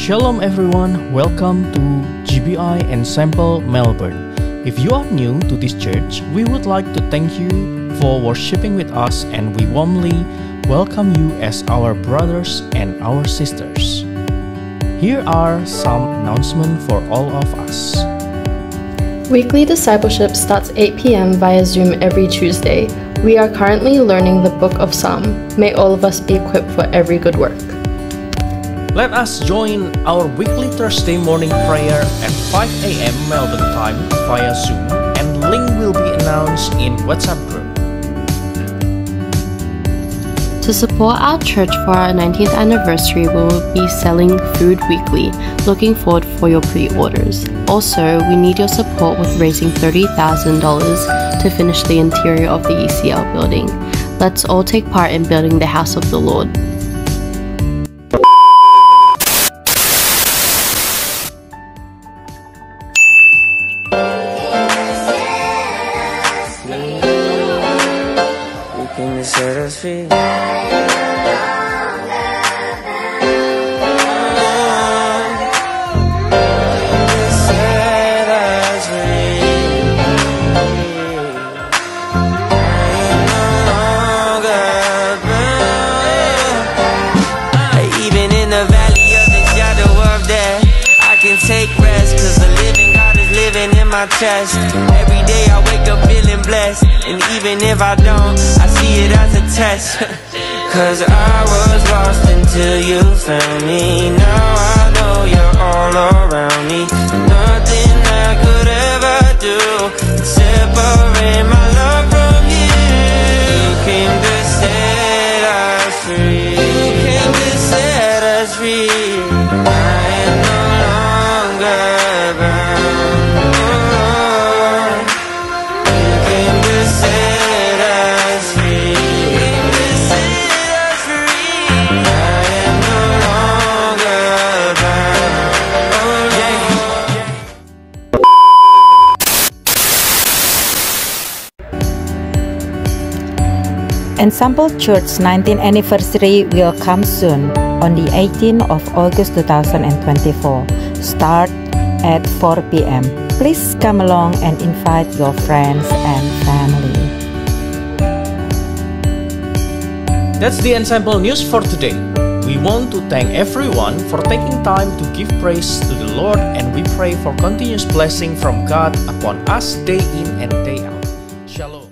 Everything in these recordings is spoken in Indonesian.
Shalom everyone, welcome to GBI Ensemble Melbourne. If you are new to this church, we would like to thank you for worshiping with us and we warmly welcome you as our brothers and our sisters. Here are some announcements for all of us. Weekly discipleship starts 8 p.m. via Zoom every Tuesday. We are currently learning the book of Psalm. May all of us be equipped for every good work. Let us join our weekly Thursday morning prayer at 5 a.m. Melbourne time via Zoom, and link will be announced in WhatsApp group. To support our church for our 19th anniversary, we will be selling food weekly. Looking forward for your pre-orders. Also, we need your support with raising $30,000 to finish the interior of the ECL building. Let's all take part in building the house of the Lord. Set us free. Even in the valley of the shadow of death, I can take rest, 'cause the living God is living in my chest. Every day I wake up feeling blessed, and even if I don't, I see it as a test. 'Cause I was lost until you found me. Now I know you're all around me. Nothing I could ever do can separate my love from you. You came to set us free. You came to set us free. I am no longer bound. You came to set us free. You came to set us free. I am no longer bound. Oh, yeah. Ensemble Church's 19th anniversary will come soon on the 18th of August 2024. Start at 4 p.m. Please come along and invite your friends and family. That's the Ensemble news for today. We want to thank everyone for taking time to give praise to the Lord, and we pray for continuous blessing from God upon us day in and day out. Shalom.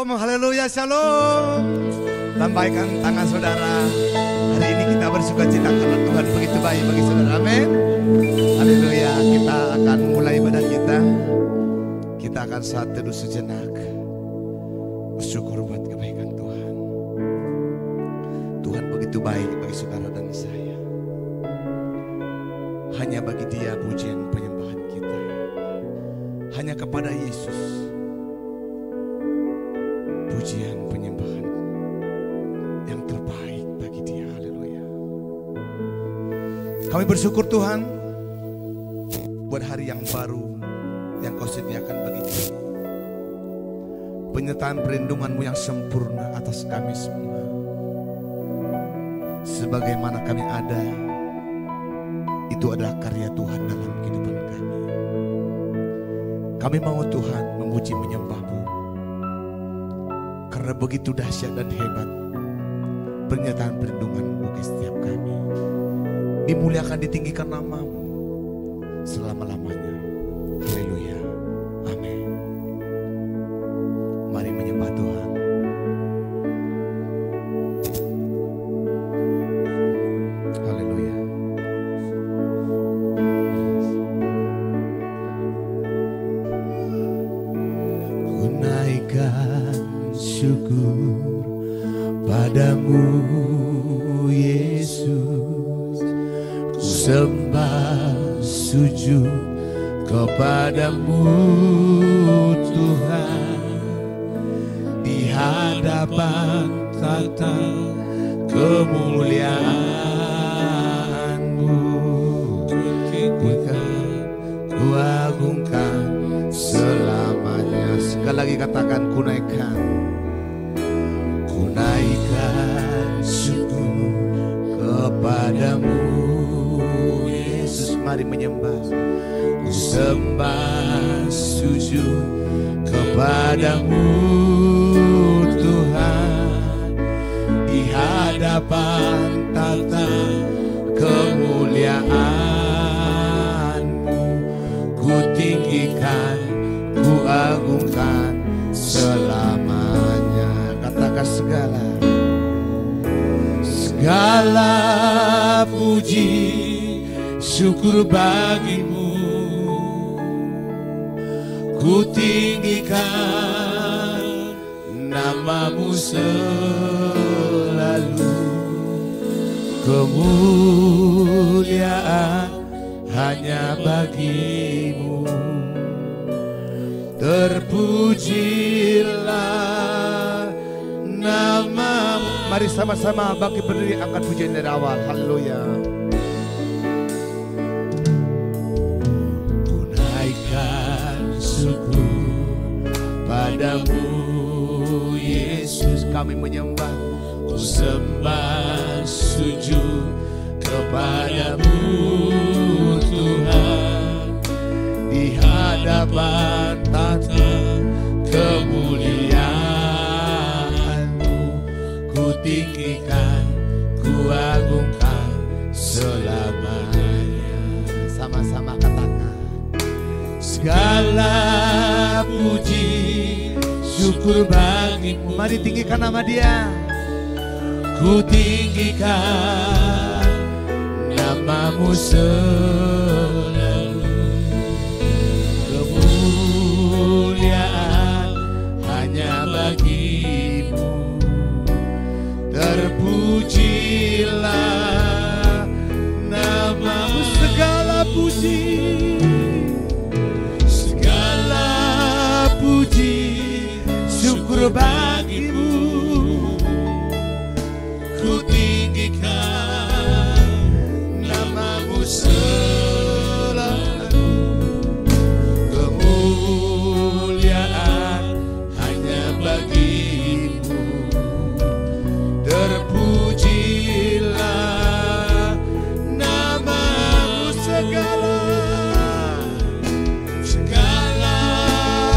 Shalom, haleluya, shalom. Lambaikan tangan saudara. Hari ini kita bersuka cita karena Tuhan begitu baik bagi saudara. Amin. Haleluya. Kita akan mulai ibadah kita. Kita akan saat teduh sejenak. Bersyukur buat kebaikan Tuhan. Tuhan begitu baik bagi saudara dan saya. Hanya bagi Dia pujian penyembahan kita. Hanya kepada Yesus pujian penyembahan yang terbaik bagi Dia. Haleluya. Kami bersyukur Tuhan buat hari yang baru yang Kau sediakan bagi kami. Penyertaan perlindungan-Mu yang sempurna atas kami semua. Sebagaimana kami ada, itu adalah karya Tuhan dalam kehidupan kami. Kami mau Tuhan memuji menyembah-Mu, karena begitu dahsyat dan hebat pernyataan perlindungan-Mu bagi setiap kami. Dimuliakan, ditinggikan nama-Mu selama-lamanya. Haleluya. Amin. Mari menyembah Tuhan. Haleluya. Ku naikkan syukur padamu Yesus, ku sembah sujud kepadamu Tuhan, di hadapan tata kemuliaan-Mu. Ku agungkan selamanya. Sekali lagi katakan, ku naikkan syukur kepadamu Yesus. Mari menyembah. Ku sembah sujud kepadamu Tuhan, di hadapan tata kemuliaan-Mu. Ku tinggikan, ku agungkan selamanya. Katakan segala puji syukur bagi-Mu. Ku tinggikan nama-Mu selalu. Kemuliaan hanya bagi-Mu. Terpujilah nama-Mu. Mari sama-sama bangkit berdiri, angkat pujian dari awal. Haleluya. Ku naikkan syukur padamu Yesus. Kami menyembah. Ku sembah sujud kepadamu Tuhan, di hadapan tata kemuliaan-Mu. Ku tinggikan, ku agungkan selamanya. Sama-sama katakan, segala puji syukur bagi-Mu. Mari tinggikan nama Dia. Ku tinggikan nama-Mu selalu. Kemuliaan hanya bagi-Mu. Terpujilah nama-Mu. Segala puji syukur bagi-Mu. Ku tinggikan nama-Mu selalu. Kemuliaan hanya bagi-Mu. Terpujilah nama-Mu. Segala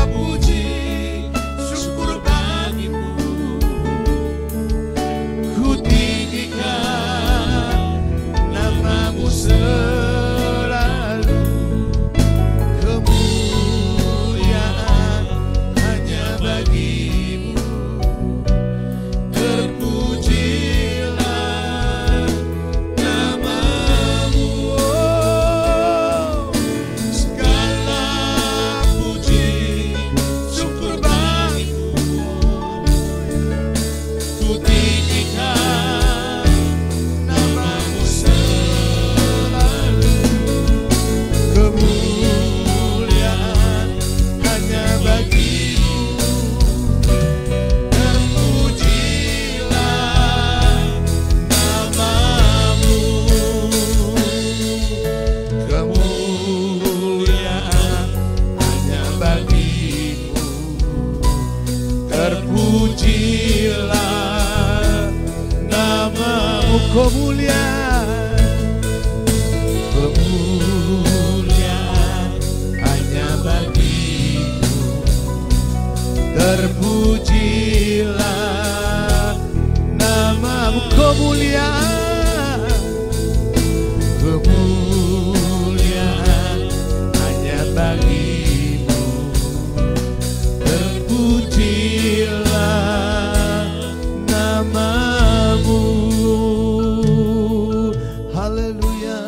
puji syukur bagi-Mu. Ku tinggikan nama-Mu selalu. Kemuliaan hanya bagi-Mu. kemuliaan hanya bagimu. Terpujilah namamu, kemuliaan hanya bagimu. Terpujilah namamu. Haleluya.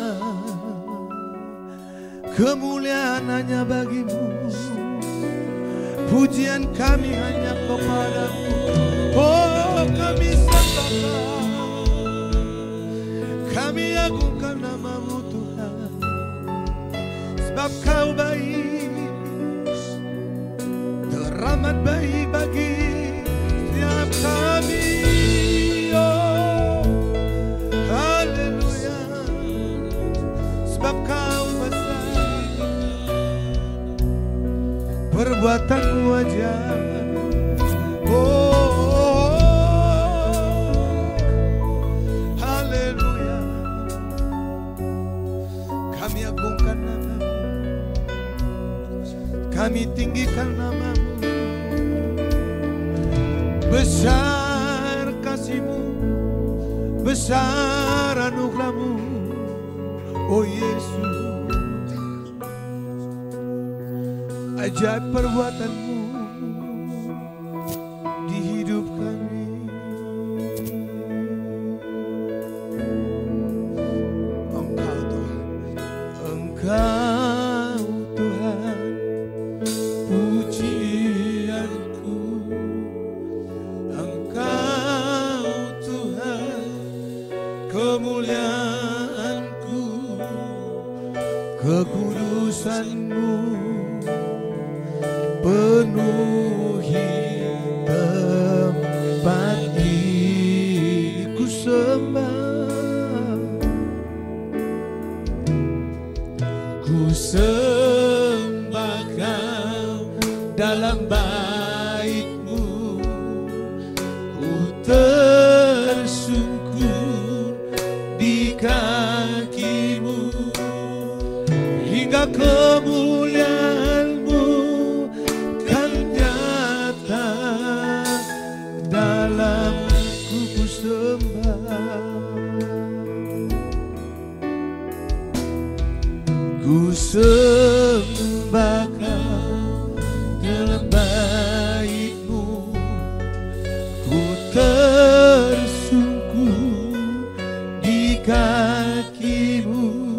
Kemuliaan hanya bagimu. Pujian kami hanya kepadamu. Oh, kami sembahkan, kami agungkan namamu Tuhan. Sebab kau baik, teramat baik bagi setiap kami. Oh, haleluya. Sebab kau besar, perbuatanmu ajaib. Oh, haleluya. Kami agungkan namamu, kami tinggikan namamu. Besar kasih-Mu, besar anugerah-Mu, oh Yesus. Ajaib perbuatan-Mu di hidup kami. Engkau Tuhan, Engkau Tuhan, pujianku. Engkau Tuhan, kemuliaanku. Kekudusan-Mu penuhi tempat ini, ku sembah, ku sembah Kau dalam bait-Mu. Ku tersungkur di kaki-Mu, hingga kemuliaan-Mu kan nyata dalamku. Ku sembah, ku sembah Kau dalam bait-Mu. Ku tersungkur di kaki-Mu,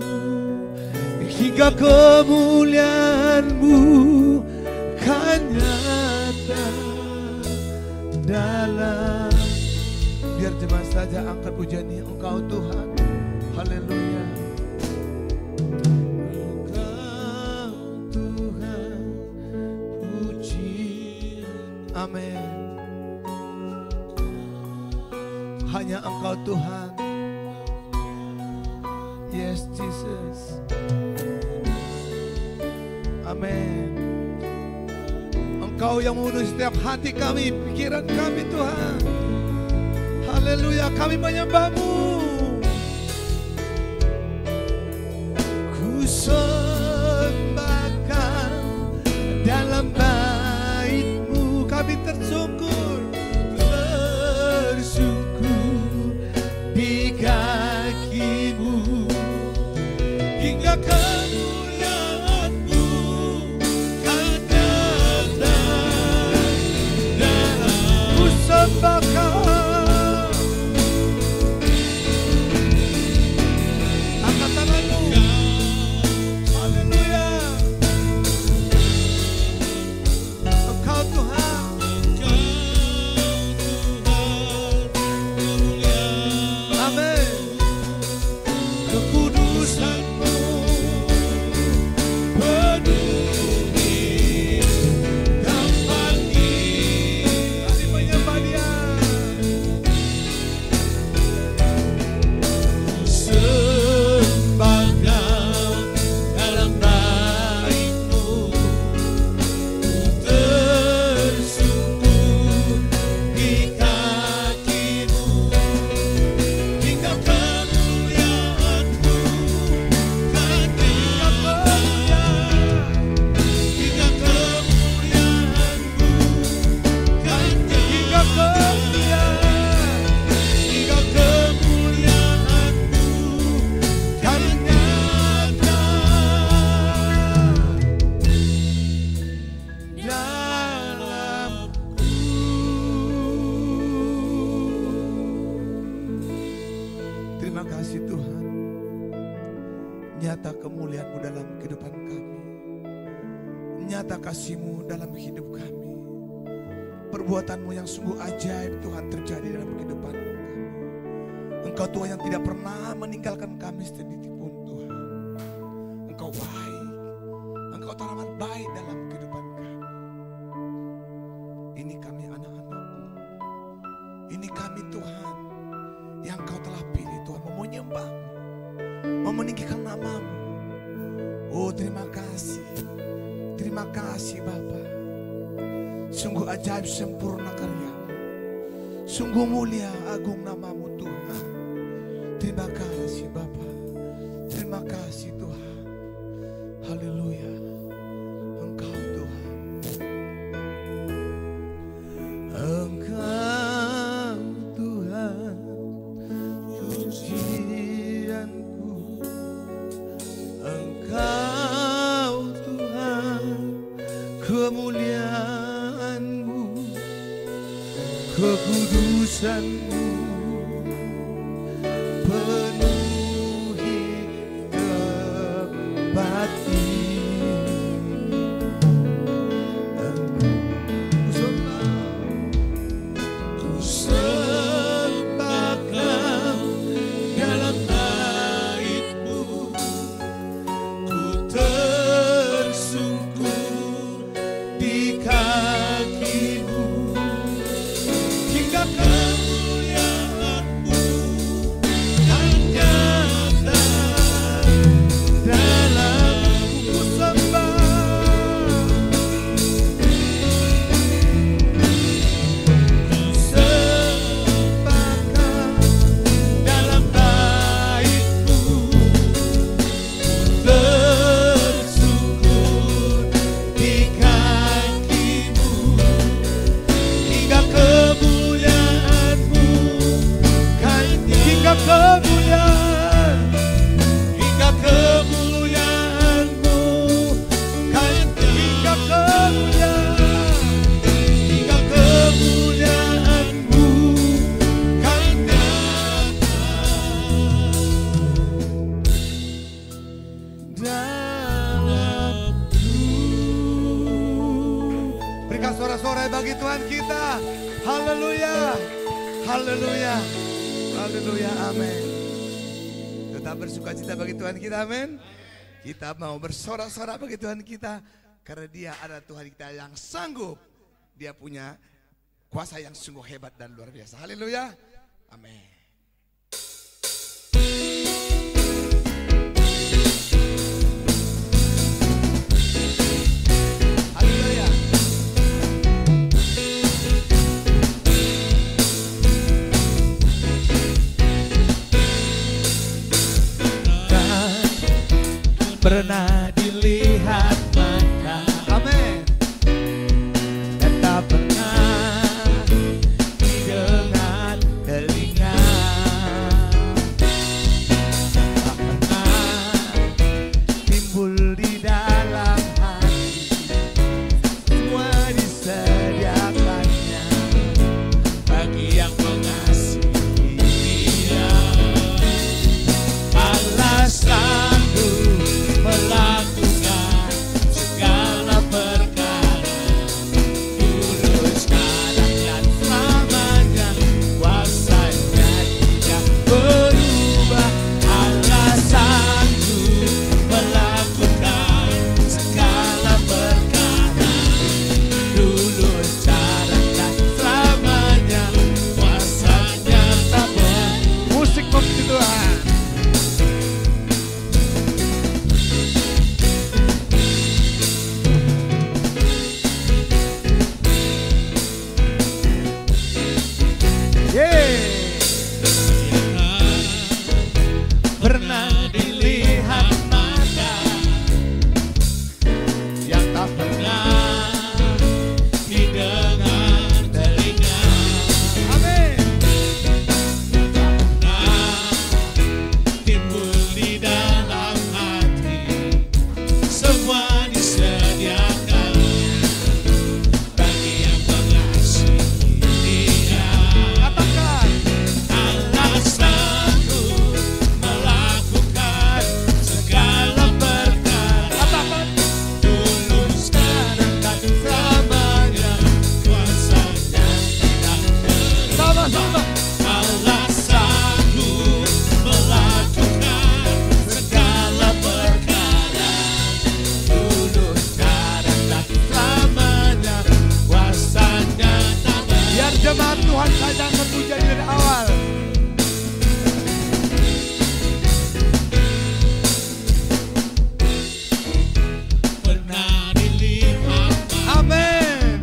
hingga kemuliaan-Mu kan nyata dalam. Biar jemaat saja angkat pujian ini. Engkau Tuhan, haleluya. Engkau Tuhan, pujian. Amin. Hanya Engkau Tuhan. Yes Jesus. Amin. Engkau yang memenuhi setiap hati kami, pikiran kami Tuhan. Haleluya, kami menyembah-Mu. Ku sembahkan dalam bait-Mu, kami tersungkur, tersungkur di kaki-Mu, hingga kemuliaan-Mu kan nyata dalam. Ku sembahkan. Angkat tanganmu. Haleluya. kasih Tuhan. Nyata kemuliaan-Mu dalam kehidupan kami. Nyata kasih-Mu dalam hidup kami. Perbuatan-Mu yang sungguh ajaib Tuhan terjadi dalam kehidupan kami. Engkau Tuhan yang tidak pernah meninggalkan kami setitik pun Tuhan. Engkau baik. Engkau teramat baik dalam kehidupan kami. Ini kami anak-anak-Mu. Ini kami Tuhan yang Kau telah pilih Tuhan, mau menyembah-Mu, mau meninggikan nama-Mu. Oh terima kasih Bapa. Sungguh ajaib sempurna karya-Mu, sungguh mulia agung nama-Mu Tuhan. Terima kasih Bapa, terima kasih Tuhan. Haleluya, Engkau Tuhan. Engkau Tuhan, pujianku. Engkau Tuhan, kemuliaan-Mu, kekudusan-Mu penuhi tempat ini. Ku sembah Kau dalam bait-Mu, ku tersungkur di kaki-Mu, hingga kemuliaan-Mu kan nyata dalam ku sembah. Ku sembah Kau dalam bait-Mu, tersungkur di kaki-Mu, hingga kemuliaan-Mu kan hingga kemuliaan-Mu kan hingga kemuliaan-Mu kan dalamku. Berikan suara-suara bagi Tuhan kita. Haleluya, haleluya, haleluya, amin. Tetap bersukacita bagi Tuhan kita, amin. Kita mau bersorak-sorak bagi Tuhan kita, karena Dia adalah Tuhan kita yang sanggup. Dia punya kuasa yang sungguh hebat dan luar biasa. Haleluya, amin. Haleluya. Pernah dilihat mata, amin, dan tak pernah didengar telinga, tak pernah timbul di dalam hati, semua disediakannya bagi yang mengasihi Dia. Allah sanggup melakukan Sama Tuhan saja terpuja dari awal. Amin.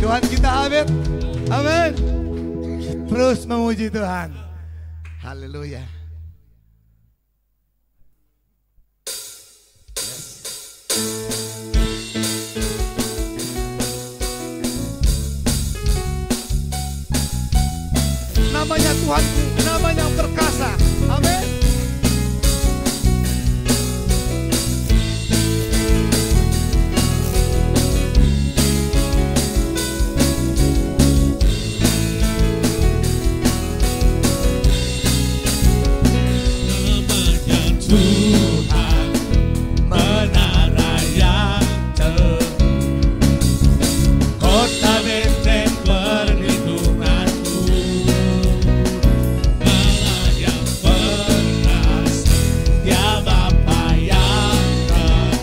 Tuhan kita, amin. Amin. Terus memuji Tuhan. Haleluya. Namanya Tuhanku, namanya perkasa. Amin. Tuhan menara yang kota benteng perlindunganku, Allah yang perkasa, Dia Bapa yang tetap,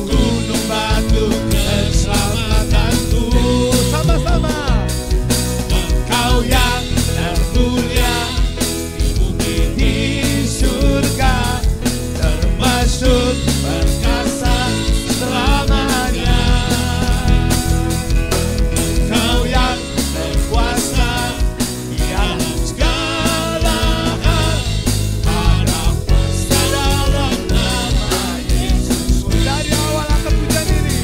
gunung batu keselamatanku. Sama-sama. Engkau yang termulia di bumi di surga, termasuk perkasa selamanya. Engkau yang berkuasa di alam segala hal, ada kuasa dalam nama Yesus. Dari awal akan puja diri.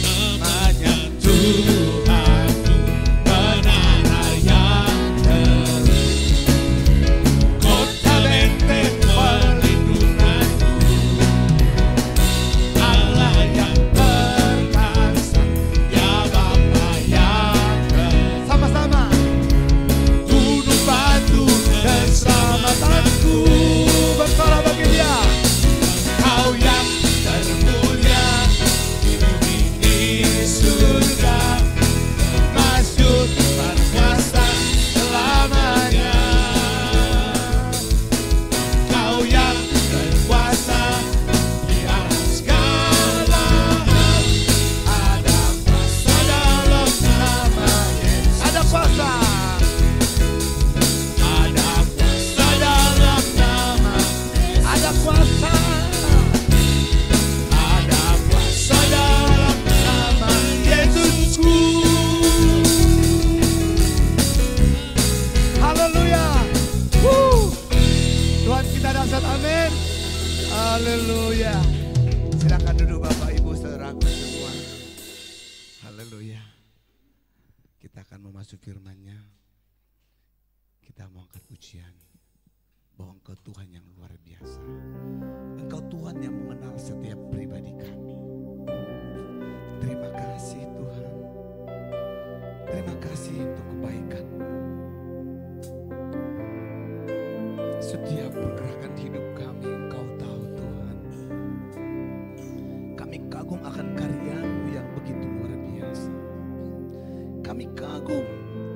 Namanya Tuhanku, menara yang kota benteng perlindunganku, Allah yang perkasa, Dia Bapa yang Sama-sama. gunung batu keselamatanku. Bersorak bagi Dia. Kau yang termulia di bumi di surga, termasuk berkuasa selamanya. Kau yang berkuasa di alam segala hal, ada kuasa dalam nama Yesus. Ada kuasa. Ada kuasa dalam nama, Ada kuasa. ada kuasa dalam nama Yesusku. Haleluya. Tuhan kita dahsyat, amin. Haleluya. Silakan duduk Bapak Ibu saudaraku semua. Haleluya. Kita akan memasuki firman-Nya. Kita mau angkat pujian bahwa Engkau Tuhan yang luar biasa. Engkau Tuhan yang mengenal setiap pribadi kami. Terima kasih Tuhan. Terima kasih untuk kebaikan. Setiap pergerakan hidup kami Engkau tahu Tuhan. Kami kagum akan karya-Mu yang begitu luar biasa. Kami kagum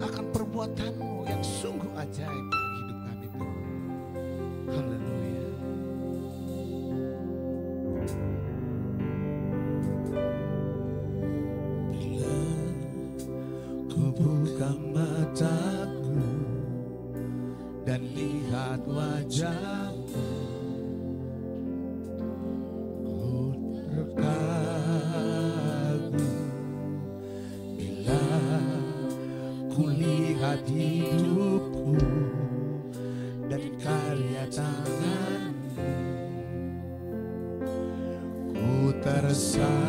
akan perbuatan-Mu yang sungguh ajaib dalam hidup kami Tuhan. Haleluya. Bila ku buka mataku dan lihat wajah-Mu, oh terkagum. Bila ku lihat hidupku dan karya tangan-Mu, ku tersanjung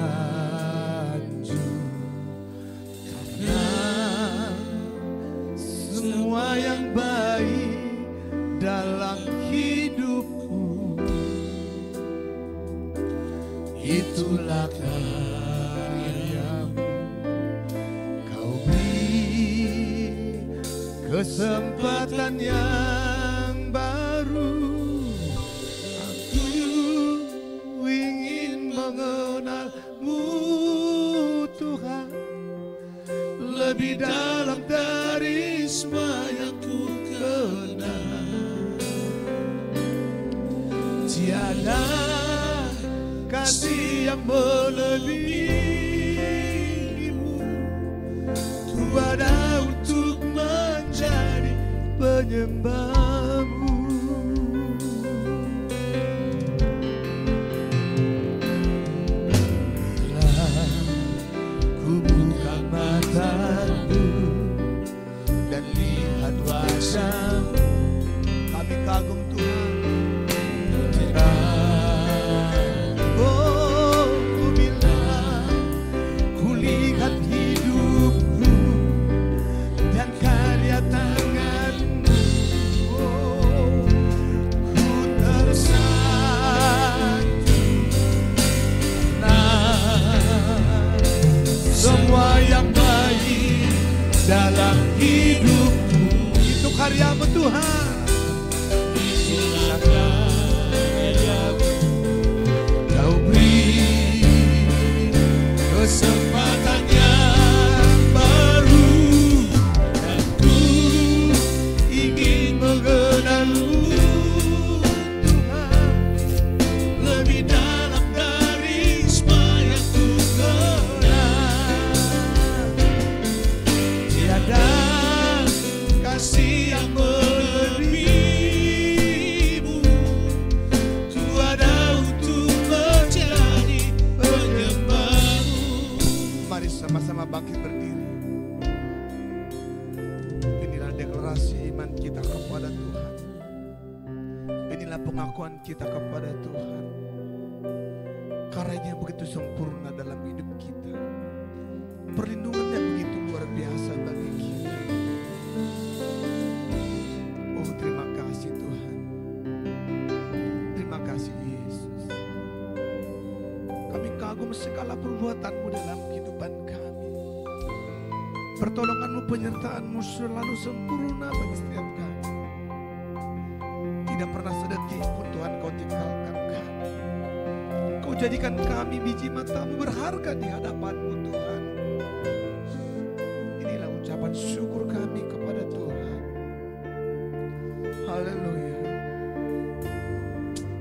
karena semua yang baik dalam hidupku itulah karya-Mu. Kau beri kesempatan yang baru. Aku ingin mengenal-Mu Tuhan lebih dalam dari semua yang ku kenal. Tiada kasih yang melebihi-Mu. Ku ada untuk menjadi penyembah-Mu. Bila ku buka mataku dan lihat wajah-Mu, kami kagum Tuhan. Dalam hidupku itu karya-Mu Tuhan. Itulah karya-Mu. Kau beri kesempatan yang baru dan ku ingin mengenal-Mu Tuhan lebih dalam dari semua yang ku kenal. Tiada kasih yang melebihi-Mu. Ku ada untuk menjadi penyembah-Mu. Mari sama-sama bangkit berdiri. Inilah deklarasi iman kita kepada Tuhan. Inilah pengakuan kita kepada Tuhan. Karyanya begitu sempurna dalam hidup kita. Perlindungannya begitu luar biasa bagi kita. Oh terima kasih Tuhan. Terima kasih Yesus. Kami kagum segala perbuatan-Mu dalam kehidupan kami. Pertolongan-Mu, penyertaan-Mu selalu sempurna bagi setiap kami. Tidak pernah sedetik pun Tuhan Kau tinggalkan kami. Kau jadikan kami biji mata-Mu berharga di hadapan-Mu Tuhan. Ucapan syukur kami kepada Tuhan. Haleluya.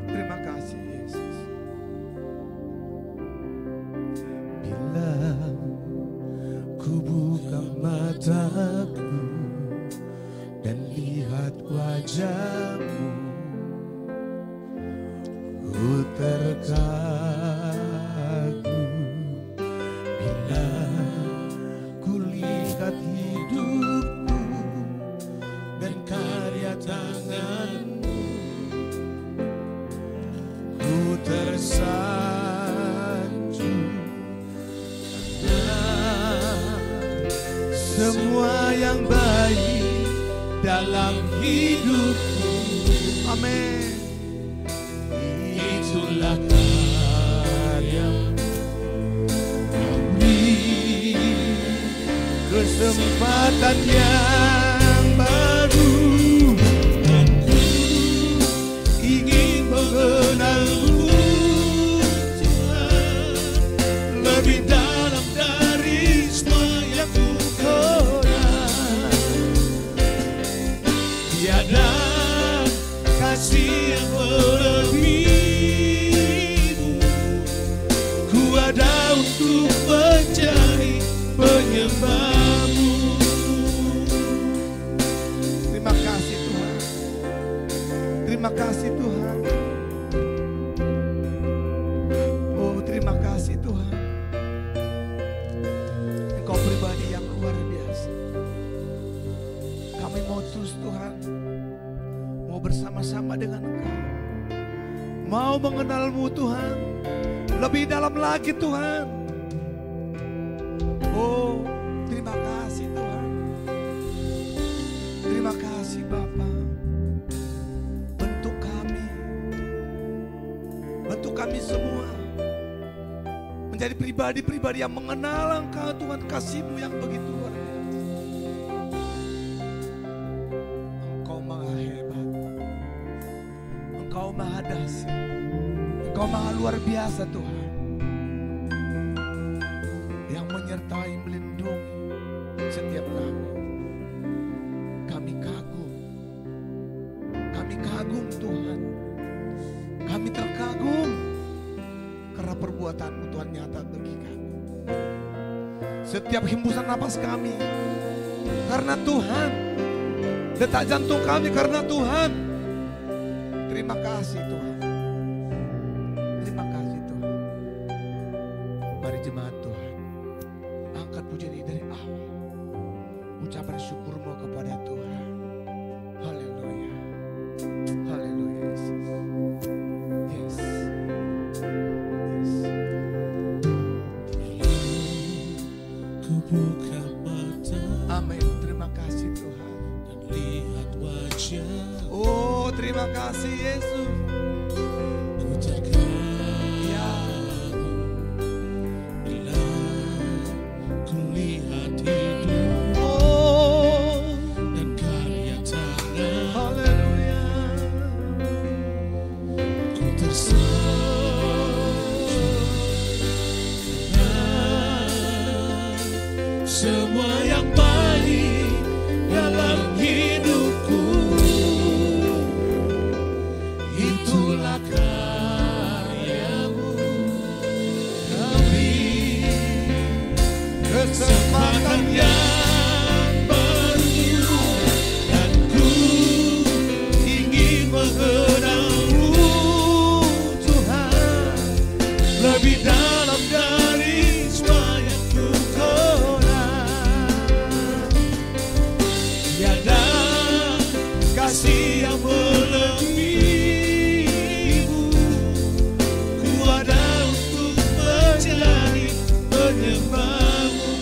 Terima kasih Yesus. Bila ku buka mataku dan lihat wajah-Mu, ku terkagum. Bila lihat hidupku dan karya tangan-Mu, ku tersanjung karena semua yang baik dalam hidupku. Amin. Itulah karya-Mu. Kesempatan yang baru dan ku kasih yang melebihimu. Ku ada untuk menjadi penyembahmu. Terima kasih Tuhan. Terima kasih Tuhan. Oh, terima kasih Tuhan. Engkau pribadi yang luar biasa. Kami mau terus Tuhan, mau bersama-sama dengan Engkau, mau mengenal-Mu Tuhan lebih dalam lagi Tuhan. Oh, terima kasih Tuhan. Terima kasih Bapa. Bentuk kami semua menjadi pribadi-pribadi yang mengenal Engkau Tuhan, kasih-Mu yang begitu luar biasa. Engkau maha hebat, Engkau maha dahsyat, Engkau maha luar biasa Tuhan, yang menyertai, melindungi setiap kami. Kami kagum Tuhan. Kami terkagum karena perbuatan-Mu Tuhan nyata bagi kami. Setiap hembusan napas kami karena Tuhan, detak jantung kami karena Tuhan. Terima kasih Tuhan. Terima kasih Tuhan. Mari jemaat Tuhan, angkat pujian ini dari awal. Ucapan syukur-Mu kepada Tuhan. Haleluya. Haleluya Yesus. Buka mata, amin. Terima kasih Tuhan. dan lihat wajah. Oh, terima kasih Yesus. Ku terkagum bila ku lihat hidup dan karya tangan. Haleluya. Ku tersanjung semua yang baik dalam hidupku, itulah karya-Mu. Kami kesempatan yang baru, dan ku ingin mengenal-Mu Tuhan lebih dalam dari semua yang ku kenal. Tiada kasih yang melebihimu. Ku ada untuk menjadi penyembahmu.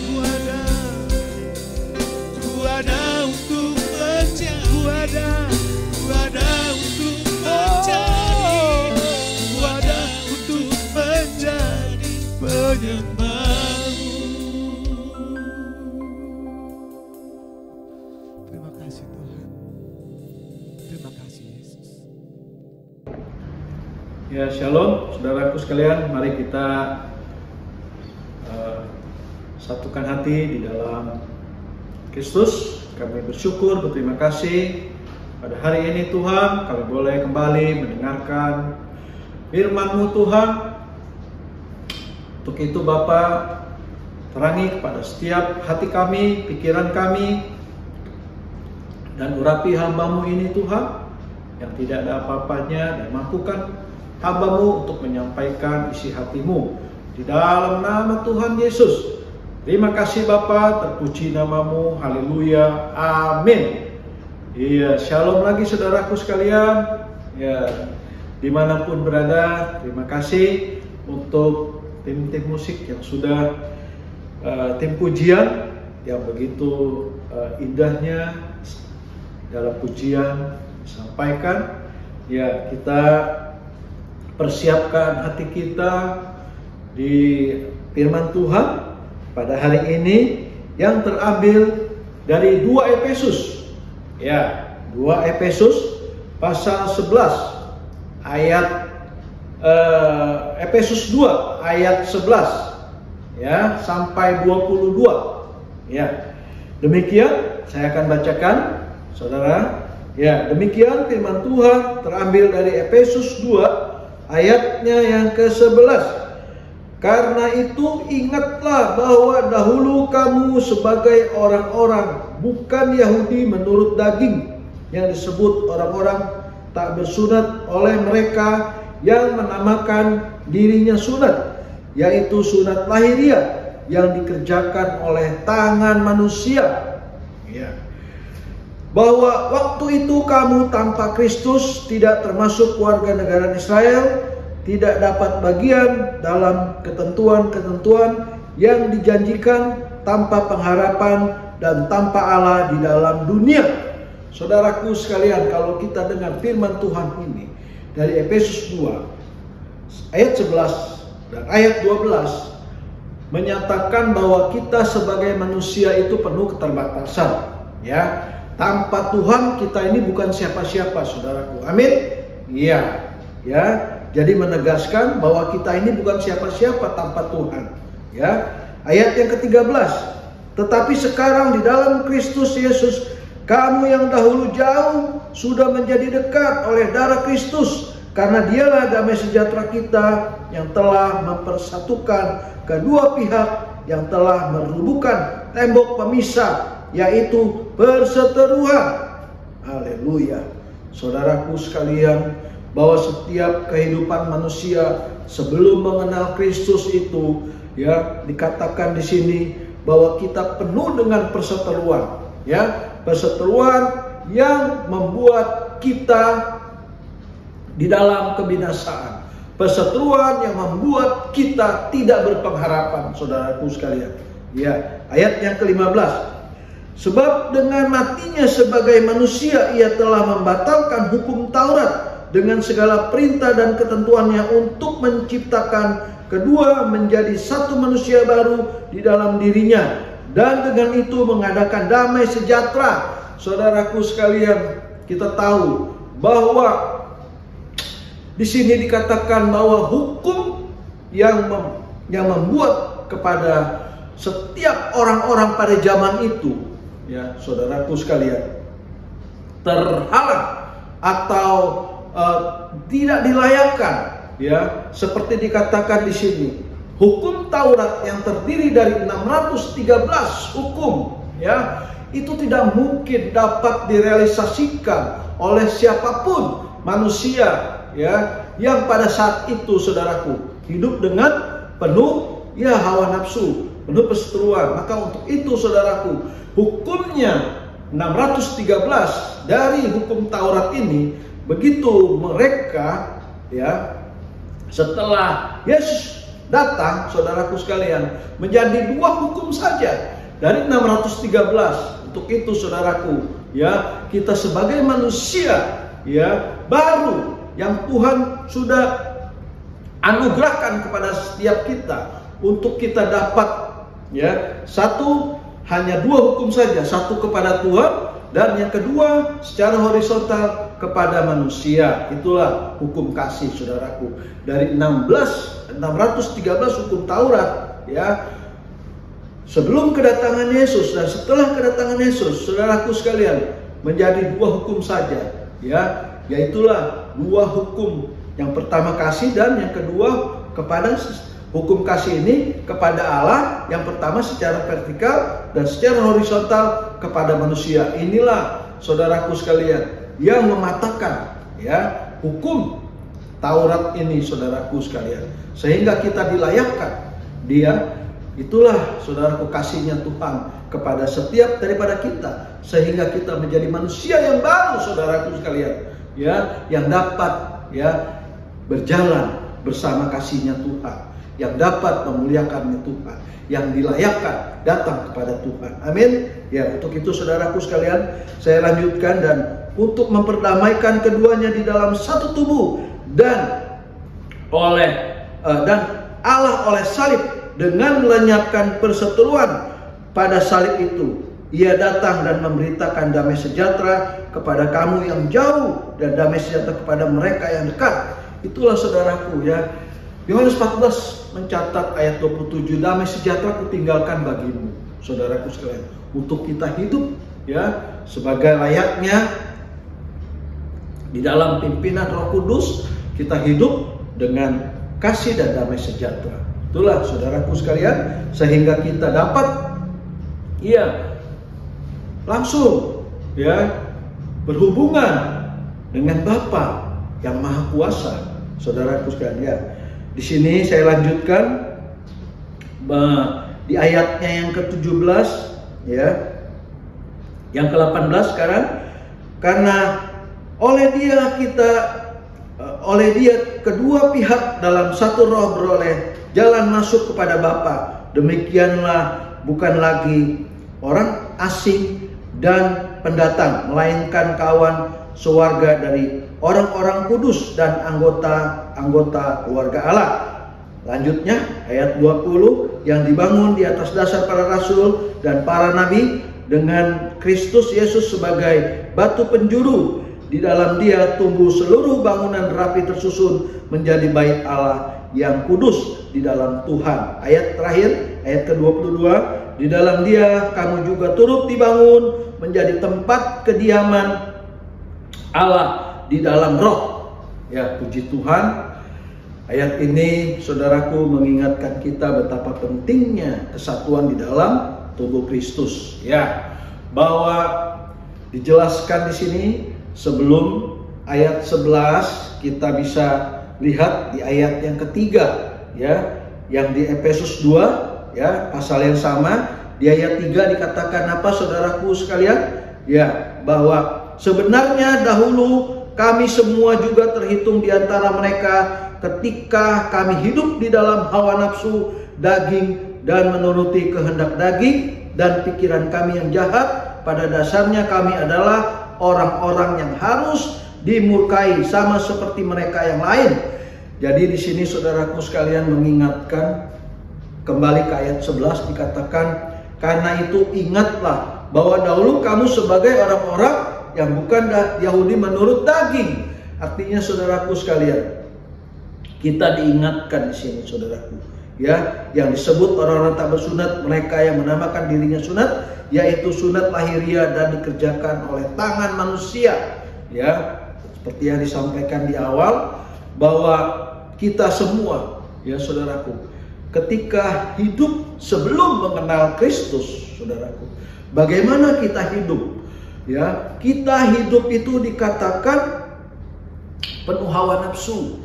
Ku ada untuk menjadi, ku ada untuk menjadi, ku ada untuk menjadi penyembahmu. Terima kasih Tuhan. Terima kasih Yesus. Ya, shalom saudaraku sekalian, mari kita satukan hati di dalam Kristus. Kami bersyukur, berterima kasih pada hari ini Tuhan, kami boleh kembali mendengarkan firman-Mu Tuhan. Untuk itu Bapa, terangi kepada setiap hati kami, pikiran kami, dan urapi hamba-Mu ini Tuhan, yang tidak ada apa-apanya, dan mampukan hamba-Mu untuk menyampaikan isi hati-Mu di dalam nama Tuhan Yesus. Terima kasih Bapa, terpuji nama-Mu, haleluya, amin. Iya, shalom lagi saudaraku sekalian. Ya, dimanapun berada, terima kasih untuk tim-tim musik yang sudah tim pujian yang begitu indahnya dalam pujian disampaikan. Ya, kita persiapkan hati kita di firman Tuhan pada hari ini yang terambil dari 2 Efesus. Ya, 2 Efesus pasal 11 ayat Efesus 2 ayat 11 ya sampai 22. Ya. Demikian saya akan bacakan Saudara Ya, demikian firman Tuhan terambil dari Efesus 2 ayatnya yang ke-11. Karena itu ingatlah bahwa dahulu kamu sebagai orang-orang bukan Yahudi menurut daging, yang disebut orang-orang tak bersunat oleh mereka yang menamakan dirinya sunat, yaitu sunat lahiriah yang dikerjakan oleh tangan manusia. Ya. Bahwa waktu itu kamu tanpa Kristus, tidak termasuk warga negara Israel, tidak dapat bagian dalam ketentuan-ketentuan yang dijanjikan, tanpa pengharapan dan tanpa Allah di dalam dunia. Saudaraku sekalian, kalau kita dengar firman Tuhan ini dari Efesus 2 ayat 11 dan ayat 12 menyatakan bahwa kita sebagai manusia itu penuh keterbatasan, ya. Tanpa Tuhan kita ini bukan siapa-siapa, saudaraku. Amin. Iya, ya. Jadi menegaskan bahwa kita ini bukan siapa-siapa tanpa Tuhan. Ya, ayat yang ke-13. Tetapi sekarang di dalam Kristus Yesus, kamu yang dahulu jauh sudah menjadi dekat oleh darah Kristus, karena Dialah damai sejahtera kita yang telah mempersatukan kedua pihak, yang telah merubuhkan tembok pemisah, yaitu perseteruan. Haleluya. Saudaraku sekalian, bahwa setiap kehidupan manusia sebelum mengenal Kristus itu, ya, dikatakan di sini bahwa kita penuh dengan perseteruan, ya, perseteruan yang membuat kita di dalam kebinasaan, perseteruan yang membuat kita tidak berpengharapan, saudaraku sekalian. Ya, ayat yang ke-15. Sebab dengan matinya sebagai manusia ia telah membatalkan hukum Taurat dengan segala perintah dan ketentuannya, untuk menciptakan kedua menjadi satu manusia baru di dalam dirinya, dan dengan itu mengadakan damai sejahtera. Saudaraku sekalian, kita tahu bahwa di sini dikatakan bahwa hukum yang membuat kepada setiap orang-orang pada zaman itu, ya, saudaraku sekalian, terhalang atau tidak dilayakkan, ya, seperti dikatakan di sini, hukum Taurat yang terdiri dari 613 hukum, ya, itu tidak mungkin dapat direalisasikan oleh siapapun manusia, ya, yang pada saat itu, saudaraku, hidup dengan penuh, ya, hawa nafsu, penuh perseteruan. Maka untuk itu, saudaraku, hukumnya 613 dari hukum Taurat ini, begitu mereka, ya, setelah Yesus datang, saudaraku sekalian, menjadi dua hukum saja dari 613. Untuk itu, saudaraku, ya, kita sebagai manusia, ya, baru yang Tuhan sudah anugerahkan kepada setiap kita, untuk kita dapat, ya, satu, hanya dua hukum saja, satu kepada Tuhan, dan yang kedua secara horizontal kepada manusia. Itulah hukum kasih, saudaraku. Dari 613 hukum Taurat, ya, sebelum kedatangan Yesus dan setelah kedatangan Yesus, saudaraku sekalian, menjadi dua hukum saja, ya, yaitulah dua hukum. Yang pertama kasih, dan yang kedua kepada hukum kasih ini kepada Allah, yang pertama secara vertikal dan secara horizontal kepada manusia. Inilah, saudaraku sekalian, yang mematahkan, ya, hukum Taurat ini, saudaraku sekalian, sehingga kita dilayakkan dia. Itulah, saudaraku, kasihnya Tuhan kepada setiap daripada kita, sehingga kita menjadi manusia yang baru, saudaraku sekalian, ya, yang dapat, ya, berjalan bersama kasihnya Tuhan, yang dapat memuliakannya Tuhan, yang dilayakkan datang kepada Tuhan. Amin. Ya, untuk itu, saudaraku sekalian, saya lanjutkan, dan untuk memperdamaikan keduanya di dalam satu tubuh, dan Allah oleh salib, dengan melenyapkan perseteruan pada salib itu, Ia datang dan memberitakan damai sejahtera kepada kamu yang jauh, dan damai sejahtera kepada mereka yang dekat. Itulah, saudaraku, ya, Yohanes 14 mencatat ayat 27, damai sejahtera kutinggalkan bagimu, saudaraku sekalian, untuk kita hidup, ya, sebagai layaknya Di dalam pimpinan Roh Kudus kita hidup dengan kasih dan damai sejahtera. Itulah saudaraku sekalian, sehingga kita dapat langsung berhubungan dengan Bapa yang Maha Kuasa. Saudaraku sekalian, di sini saya lanjutkan di ayatnya yang ke-17 yang ke-18 sekarang. Karena oleh dia kedua pihak dalam satu roh beroleh jalan masuk kepada Bapa. Demikianlah bukan lagi orang asing dan pendatang, melainkan kawan sewarga dari orang-orang kudus dan anggota keluarga Allah. Lanjutnya ayat 20, yang dibangun di atas dasar para rasul dan para nabi dengan Kristus Yesus sebagai batu penjuru. Di dalam Dia tumbuh seluruh bangunan rapi tersusun menjadi bait Allah yang kudus di dalam Tuhan. Ayat terakhir, ayat ke-22, di dalam Dia kamu juga turut dibangun menjadi tempat kediaman Allah di dalam Roh. Ya, puji Tuhan. Ayat ini saudaraku mengingatkan kita betapa pentingnya kesatuan di dalam tubuh Kristus. Ya, bahwa dijelaskan di sini sebelum ayat 11, kita bisa lihat di ayat yang ketiga yang di Efesus 2 pasal yang sama. Di ayat 3 dikatakan apa saudaraku sekalian? Bahwa sebenarnya dahulu kami semua juga terhitung di antara mereka ketika kami hidup di dalam hawa nafsu daging dan menuruti kehendak daging dan pikiran kami yang jahat. Pada dasarnya kami adalah orang-orang yang harus dimurkai sama seperti mereka yang lain. Jadi di sini saudaraku sekalian mengingatkan kembali ke ayat 11, dikatakan karena itu ingatlah bahwa dahulu kamu sebagai orang-orang yang bukan Yahudi menurut daging. Artinya saudaraku sekalian, kita diingatkan di sini saudaraku, yang disebut orang-orang tak bersunat, mereka yang menamakan dirinya sunat, yaitu sunat lahiriah dan dikerjakan oleh tangan manusia. Seperti yang disampaikan di awal, bahwa kita semua saudaraku, ketika hidup sebelum mengenal Kristus, saudaraku, bagaimana kita hidup? Kita hidup itu dikatakan penuh hawa nafsu,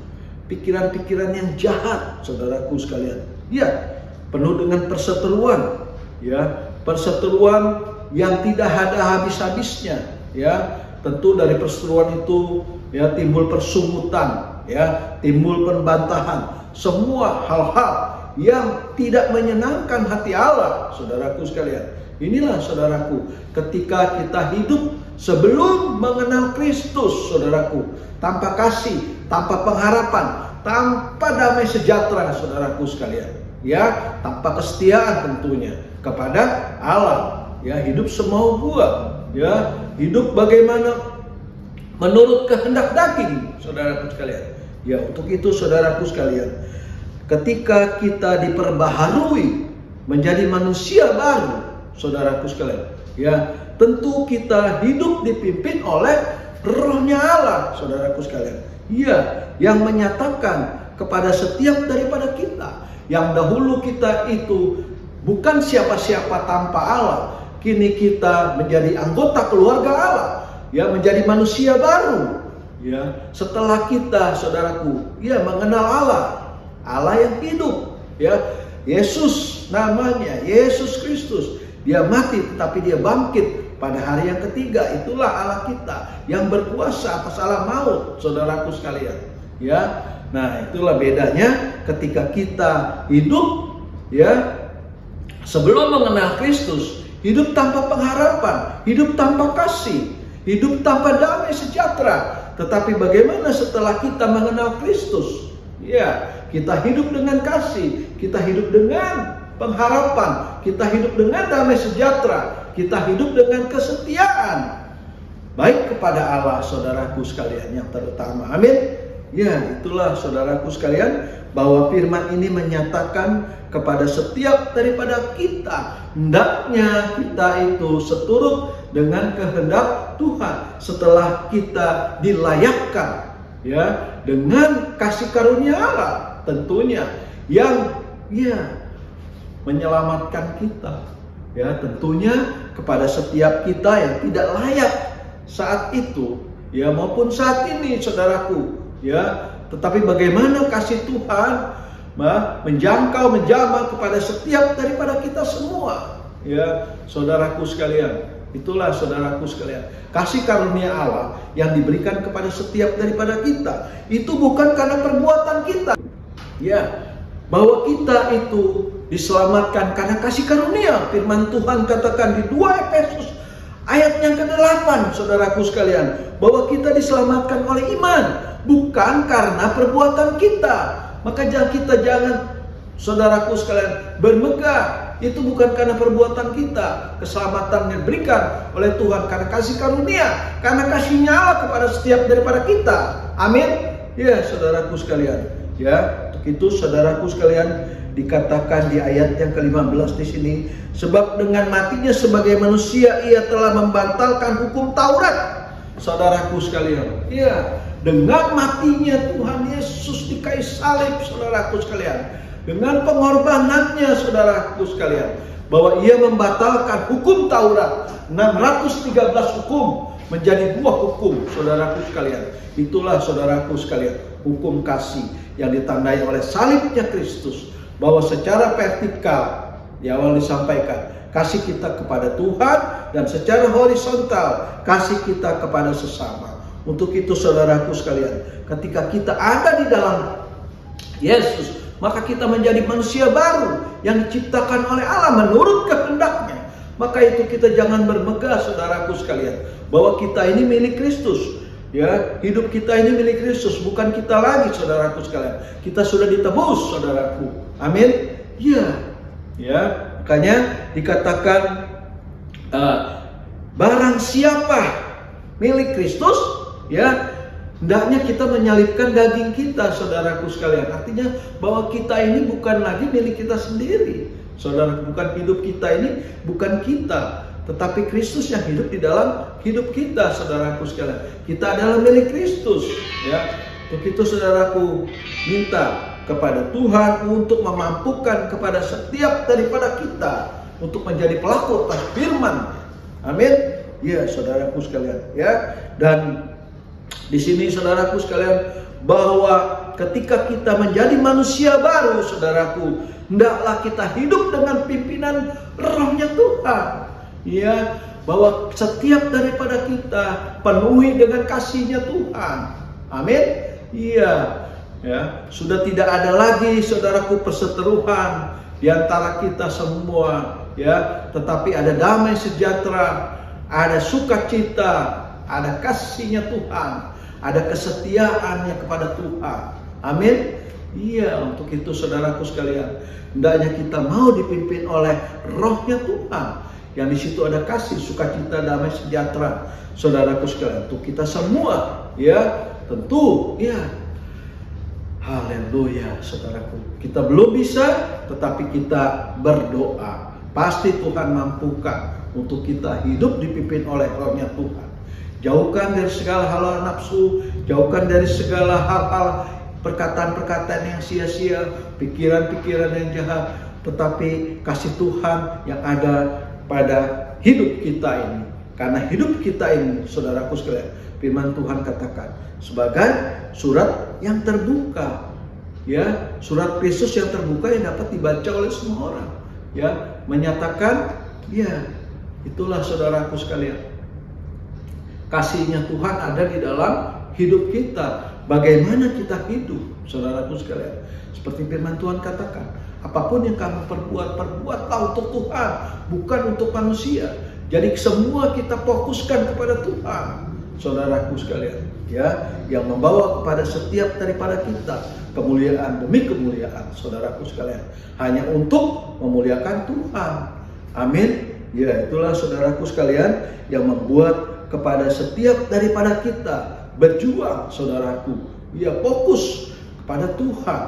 pikiran-pikiran yang jahat, saudaraku sekalian. Penuh dengan perseteruan, perseteruan yang tidak ada habis-habisnya. Tentu dari perseteruan itu timbul persungutan, timbul pembantahan, semua hal-hal yang tidak menyenangkan hati Allah, saudaraku sekalian. Inilah saudaraku, ketika kita hidup sebelum mengenal Kristus, saudaraku, tanpa kasih, tanpa pengharapan, tanpa damai sejahtera, saudaraku sekalian, tanpa kesetiaan tentunya kepada Allah, hidup semau gua, hidup bagaimana menurut kehendak daging, saudaraku sekalian. Untuk itu saudaraku sekalian, ketika kita diperbaharui menjadi manusia baru, saudaraku sekalian, tentu kita hidup dipimpin oleh Rohnya Allah, saudaraku sekalian. Yang menyatakan kepada setiap daripada kita yang dahulu kita itu bukan siapa-siapa tanpa Allah, kini kita menjadi anggota keluarga Allah, menjadi manusia baru. Setelah kita, saudaraku, mengenal Allah yang hidup, Yesus namanya, Yesus Kristus. Dia mati tetapi dia bangkit pada hari yang ketiga. Itulah Allah kita yang berkuasa atas alam maut, saudaraku sekalian. Nah, itulah bedanya ketika kita hidup sebelum mengenal Kristus, hidup tanpa pengharapan, hidup tanpa kasih, hidup tanpa damai sejahtera. Tetapi bagaimana setelah kita mengenal Kristus? Kita hidup dengan kasih, kita hidup dengan pengharapan, kita hidup dengan damai sejahtera, kita hidup dengan kesetiaan baik kepada Allah, saudaraku sekalian yang terutama. Amin. Itulah saudaraku sekalian, bahwa firman ini menyatakan kepada setiap daripada kita, hendaknya kita itu seturut dengan kehendak Tuhan setelah kita dilayakkan ya dengan kasih karunia Allah tentunya yang menyelamatkan kita ya, tentunya kepada setiap kita yang tidak layak saat itu ya maupun saat ini saudaraku ya, tetapi bagaimana kasih Tuhan menjangkau menjamah kepada setiap daripada kita semua ya saudaraku sekalian. Itulah saudaraku sekalian, kasih karunia Allah yang diberikan kepada setiap daripada kita itu bukan karena perbuatan kita ya, bahwa kita itu diselamatkan karena kasih karunia. Firman Tuhan katakan di 2 Efesus ayat yang ke-8 saudaraku sekalian, bahwa kita diselamatkan oleh iman bukan karena perbuatan kita. Maka kita jangan saudaraku sekalian bermegah, itu bukan karena perbuatan kita. Keselamatan yang diberikan oleh Tuhan karena kasih karunia, karena kasihnya Allah kepada setiap daripada kita. Amin. Ya saudaraku sekalian. Ya, untuk itu saudaraku sekalian dikatakan di ayat yang ke-15 di sini, sebab dengan matinya sebagai manusia ia telah membatalkan hukum Taurat. Saudaraku sekalian, ya, dengan matinya Tuhan Yesus di kayu salib saudaraku sekalian, dengan pengorbanannya saudaraku sekalian, bahwa ia membatalkan hukum Taurat 613 hukum menjadi 2 hukum saudaraku sekalian. Itulah saudaraku sekalian hukum kasih yang ditandai oleh salibnya Kristus, bahwa secara vertikal di awal disampaikan kasih kita kepada Tuhan, dan secara horizontal kasih kita kepada sesama. Untuk itu saudaraku sekalian, ketika kita ada di dalam Yesus, maka kita menjadi manusia baru yang diciptakan oleh Allah menurut kehendaknya. Maka itu kita jangan bermegah saudaraku sekalian, bahwa kita ini milik Kristus. Ya, hidup kita ini milik Kristus, bukan kita lagi saudaraku sekalian. Kita sudah ditebus saudaraku. Amin. Ya, makanya dikatakan barang siapa milik Kristus, ya, hendaknya kita menyalibkan daging kita saudaraku sekalian. Artinya bahwa kita ini bukan lagi milik kita sendiri. Saudara, bukan hidup kita ini bukan kita, tetapi Kristus yang hidup di dalam hidup kita saudaraku sekalian. Kita adalah milik Kristus ya. Untuk itu saudaraku minta kepada Tuhan untuk memampukan kepada setiap daripada kita untuk menjadi pelaku atas firman. Amin. Ya saudaraku sekalian ya. Dan di sini saudaraku sekalian, bahwa ketika kita menjadi manusia baru saudaraku, hendaklah kita hidup dengan pimpinan rohnya Tuhan. Ya, bahwa setiap daripada kita penuhi dengan kasihnya Tuhan. Amin. Iya. Ya, sudah tidak ada lagi saudaraku perseteruan di antara kita semua ya, tetapi ada damai sejahtera, ada sukacita, ada kasihnya Tuhan, ada kesetiaannya kepada Tuhan. Amin. Iya, untuk itu saudaraku sekalian, hendaknya kita mau dipimpin oleh rohnya Tuhan, yang di situ ada kasih, sukacita, damai sejahtera. Saudaraku sekalian, untuk kita semua ya, tentu ya. Haleluya saudaraku. Kita belum bisa, tetapi kita berdoa. Pasti Tuhan mampukan untuk kita hidup dipimpin oleh rohnya Tuhan. Jauhkan dari segala hal nafsu, jauhkan dari segala hal-hal perkataan-perkataan yang sia-sia, pikiran-pikiran yang jahat, tetapi kasih Tuhan yang ada pada hidup kita ini. Karena hidup kita ini saudaraku sekalian, firman Tuhan katakan sebagai surat yang terbuka, ya, surat Kristus yang terbuka yang dapat dibaca oleh semua orang, ya, menyatakan, ya, itulah saudaraku sekalian, kasihnya Tuhan ada di dalam hidup kita. Bagaimana kita hidup, saudaraku sekalian, seperti firman Tuhan katakan, apapun yang kamu perbuat, perbuatlah untuk Tuhan, bukan untuk manusia. Jadi semua kita fokuskan kepada Tuhan, saudaraku sekalian, ya, yang membawa kepada setiap daripada kita kemuliaan demi kemuliaan, saudaraku sekalian, hanya untuk memuliakan Tuhan. Amin. Ya, itulah saudaraku sekalian yang membuat kepada setiap daripada kita berjuang, saudaraku, ya, fokus kepada Tuhan.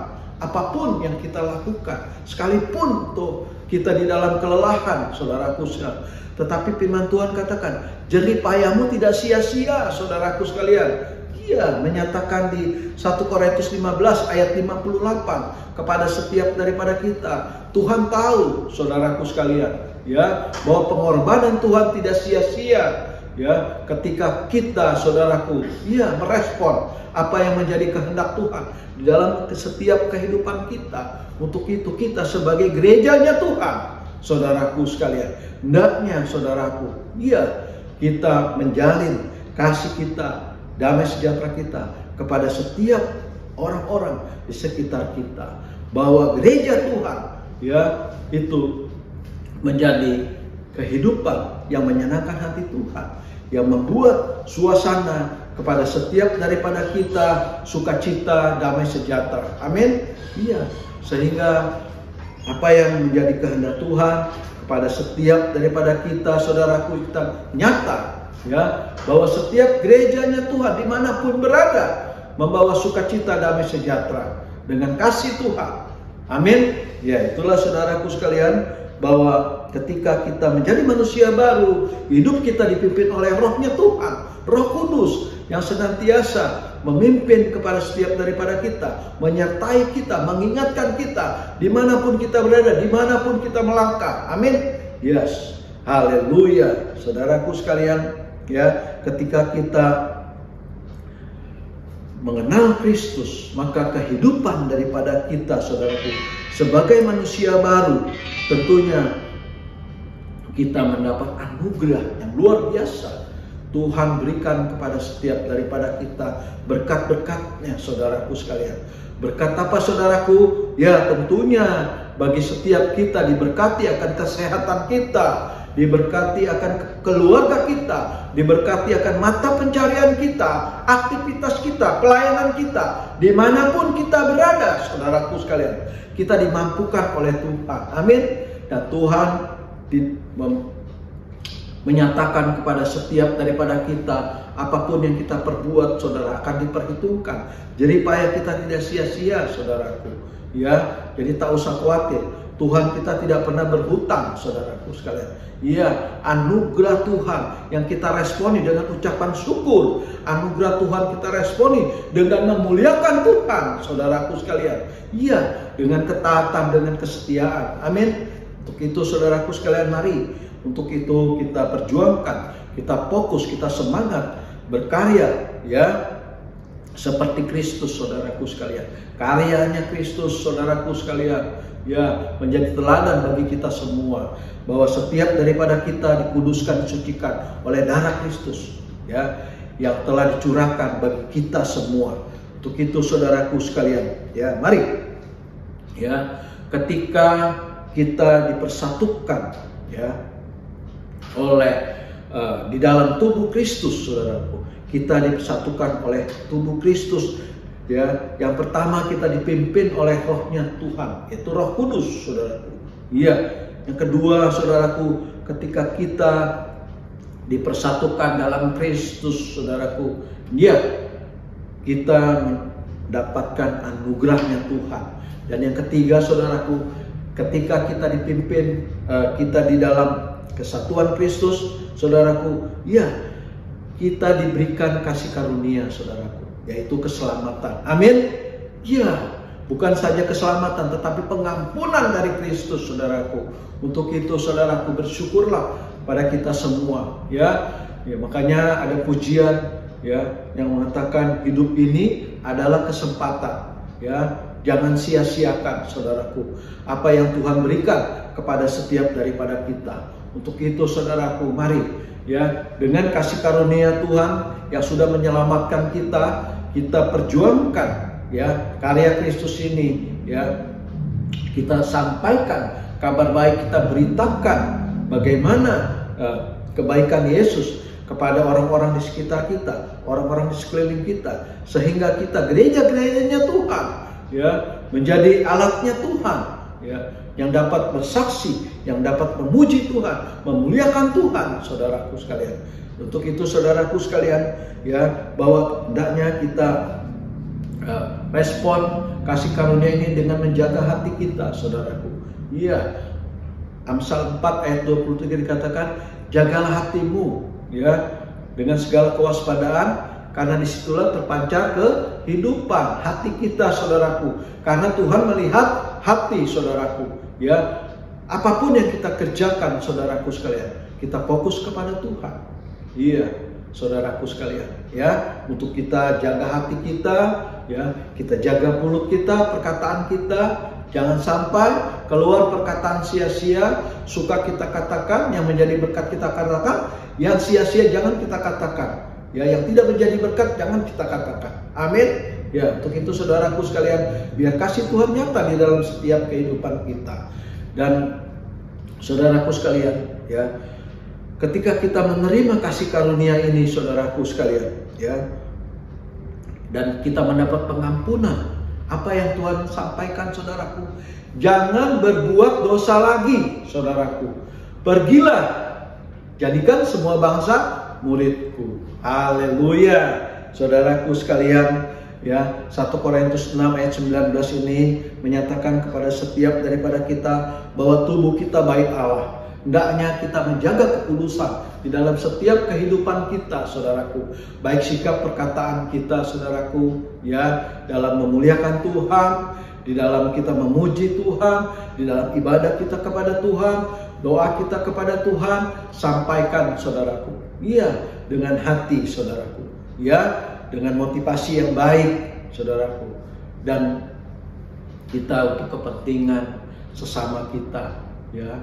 Apapun yang kita lakukan, sekalipun tuh kita di dalam kelelahan, saudaraku sekalian. Tetapi firman Tuhan katakan, jerih payahmu tidak sia-sia, saudaraku sekalian. Ia menyatakan di 1 Korintus 15 ayat 58 kepada setiap daripada kita. Tuhan tahu, saudaraku sekalian, ya, bahwa pengorbanan Tuhan tidak sia-sia, ya, ketika kita, saudaraku, ya, merespon apa yang menjadi kehendak Tuhan di dalam setiap kehidupan kita. Untuk itu kita sebagai gerejanya Tuhan, saudaraku sekalian, hendaknya, saudaraku, ya, kita menjalin kasih kita, damai sejahtera kita kepada setiap orang-orang di sekitar kita, bahwa gereja Tuhan, ya, itu menjadi kehidupan yang menyenangkan hati Tuhan, yang membuat suasana kepada setiap daripada kita sukacita, damai sejahtera. Amin. Iya, sehingga apa yang menjadi kehendak Tuhan kepada setiap daripada kita, saudaraku, kita nyata, ya, bahwa setiap gerejanya Tuhan dimanapun berada membawa sukacita, damai sejahtera dengan kasih Tuhan. Amin. Ya, itulah saudaraku sekalian, bahwa ketika kita menjadi manusia baru, hidup kita dipimpin oleh Rohnya Tuhan, Roh Kudus yang senantiasa memimpin kepada setiap daripada kita, menyertai kita, mengingatkan kita dimanapun kita berada, dimanapun kita melangkah. Amin. Yes, haleluya, saudaraku sekalian, ya, ketika kita mengenal Kristus, maka kehidupan daripada kita, saudaraku, sebagai manusia baru, tentunya kita mendapat anugerah yang luar biasa. Tuhan berikan kepada setiap daripada kita berkat-berkatnya, saudaraku sekalian. Berkat apa, saudaraku? Ya, tentunya bagi setiap kita diberkati akan kesehatan kita, diberkati akan keluarga kita, diberkati akan mata pencarian kita, aktivitas kita, pelayanan kita, dimanapun kita berada, saudaraku sekalian. Kita dimampukan oleh Tuhan. Amin. Dan Tuhan menyatakan kepada setiap daripada kita, apapun yang kita perbuat, saudara, akan diperhitungkan. Jerih payah kita tidak sia-sia, saudaraku. Ya, jadi tak usah khawatir. Tuhan kita tidak pernah berhutang, saudaraku sekalian. Ya, anugerah Tuhan yang kita responi dengan ucapan syukur. Anugerah Tuhan kita responi dengan memuliakan Tuhan, saudaraku sekalian. Ya, dengan ketaatan, dengan kesetiaan. Amin. Untuk itu, saudaraku sekalian, mari untuk itu kita perjuangkan, kita fokus, kita semangat berkarya, ya, seperti Kristus, saudaraku sekalian. Karyanya Kristus, saudaraku sekalian, ya, menjadi teladan bagi kita semua, bahwa setiap daripada kita dikuduskan, disucikan oleh darah Kristus, ya, yang telah dicurahkan bagi kita semua. Untuk itu, saudaraku sekalian, ya, mari, ya, ketika kita dipersatukan, ya, oleh di dalam tubuh Kristus, saudaraku, kita dipersatukan oleh tubuh Kristus, ya. Yang pertama, kita dipimpin oleh Rohnya Tuhan, yaitu Roh Kudus, saudaraku. Iya. Yang kedua, saudaraku, ketika kita dipersatukan dalam Kristus, saudaraku, ya, kita mendapatkan anugerahnya Tuhan. Dan yang ketiga, saudaraku, ketika kita dipimpin, kita di dalam kesatuan Kristus, saudaraku, ya, kita diberikan kasih karunia, saudaraku, yaitu keselamatan. Amin. Ya, bukan saja keselamatan, tetapi pengampunan dari Kristus, saudaraku. Untuk itu, saudaraku, bersyukurlah pada kita semua, ya. Ya, makanya ada pujian, ya, yang mengatakan hidup ini adalah kesempatan, ya. Jangan sia-siakan, saudaraku, apa yang Tuhan berikan kepada setiap daripada kita. Untuk itu, saudaraku, mari, ya, dengan kasih karunia Tuhan yang sudah menyelamatkan kita, kita perjuangkan, ya, karya Kristus ini, ya. Kita sampaikan kabar baik, kita beritakan bagaimana kebaikan Yesus kepada orang-orang di sekitar kita, orang-orang di sekeliling kita, sehingga kita gereja-gerejanya Tuhan, ya, menjadi alatnya Tuhan, ya, yang dapat bersaksi, yang dapat memuji Tuhan, memuliakan Tuhan, saudaraku sekalian. Untuk itu, saudaraku sekalian, ya, bahwa hendaknya kita respon kasih karunia ini dengan menjaga hati kita, saudaraku. Iya, Amsal 4 ayat 23 dikatakan, jagalah hatimu ya dengan segala kewaspadaan, karena disitulah terpancar kehidupan hati kita, saudaraku. Karena Tuhan melihat hati, saudaraku. Ya, apapun yang kita kerjakan, saudaraku sekalian, kita fokus kepada Tuhan. Iya, saudaraku sekalian. Ya, untuk kita jaga hati kita, ya, kita jaga mulut kita, perkataan kita. Jangan sampai keluar perkataan sia-sia, suka kita katakan, yang menjadi berkat kita katakan, yang sia-sia jangan kita katakan. Ya, yang tidak menjadi berkat jangan kita katakan. Amin. Ya, untuk itu saudaraku sekalian, biar kasih Tuhan nyata di dalam setiap kehidupan kita. Dan saudaraku sekalian, ya, ketika kita menerima kasih karunia ini, saudaraku sekalian, ya, dan kita mendapat pengampunan, apa yang Tuhan sampaikan, saudaraku, jangan berbuat dosa lagi, saudaraku. Pergilah, jadikan semua bangsa muridku. Haleluya, saudaraku sekalian. Ya, 1 Korintus 6 ayat 19 ini menyatakan kepada setiap daripada kita bahwa tubuh kita bait Allah. Hendaknya kita menjaga kekudusan di dalam setiap kehidupan kita, saudaraku. Baik sikap perkataan kita, saudaraku, ya, dalam memuliakan Tuhan, di dalam kita memuji Tuhan, di dalam ibadah kita kepada Tuhan, doa kita kepada Tuhan, sampaikan, saudaraku. Iya, dengan hati, saudaraku. Ya, dengan motivasi yang baik, saudaraku. Dan kita untuk kepentingan sesama kita, ya.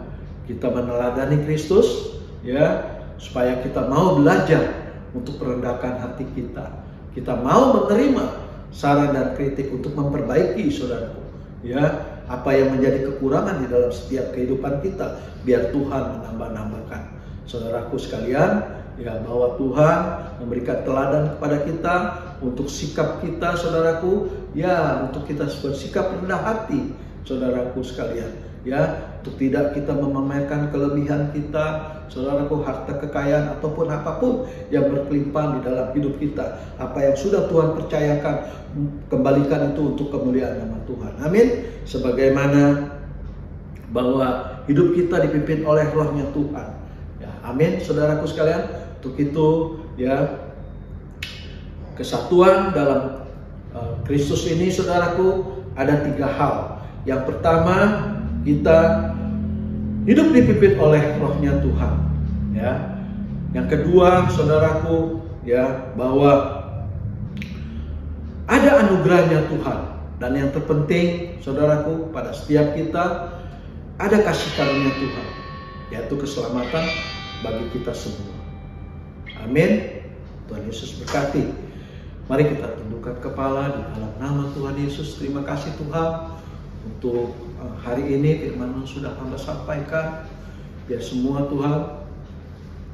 Kita meneladani Kristus, ya, supaya kita mau belajar untuk merendahkan hati kita. Kita mau menerima saran dan kritik untuk memperbaiki, saudaraku, ya, apa yang menjadi kekurangan di dalam setiap kehidupan kita, biar Tuhan menambah-nambahkan. Saudaraku sekalian, ya, bahwa Tuhan memberikan teladan kepada kita untuk sikap kita, saudaraku, ya, untuk kita bersikap rendah hati, saudaraku sekalian. Ya, untuk tidak kita memamerkan kelebihan kita, saudaraku, harta kekayaan ataupun apapun yang berkelimpahan di dalam hidup kita. Apa yang sudah Tuhan percayakan, kembalikan itu untuk kemuliaan nama Tuhan. Amin. Sebagaimana bahwa hidup kita dipimpin oleh Roh-Nya Tuhan. Ya, amin, saudaraku sekalian. Untuk itu, ya, kesatuan dalam Kristus ini, saudaraku, ada 3 hal. Yang pertama, kita hidup dipimpin oleh Roh-Nya Tuhan, ya. Yang kedua, saudaraku, ya, bahwa ada anugerahnya Tuhan. Dan yang terpenting, saudaraku, pada setiap kita ada kasih karunia Tuhan, yaitu keselamatan bagi kita semua. Amin. Tuhan Yesus berkati. Mari kita tundukkan kepala di dalam nama Tuhan Yesus. Terima kasih Tuhan untuk hari ini firman-Mu sudah hamba sampaikan. Biar semua Tuhan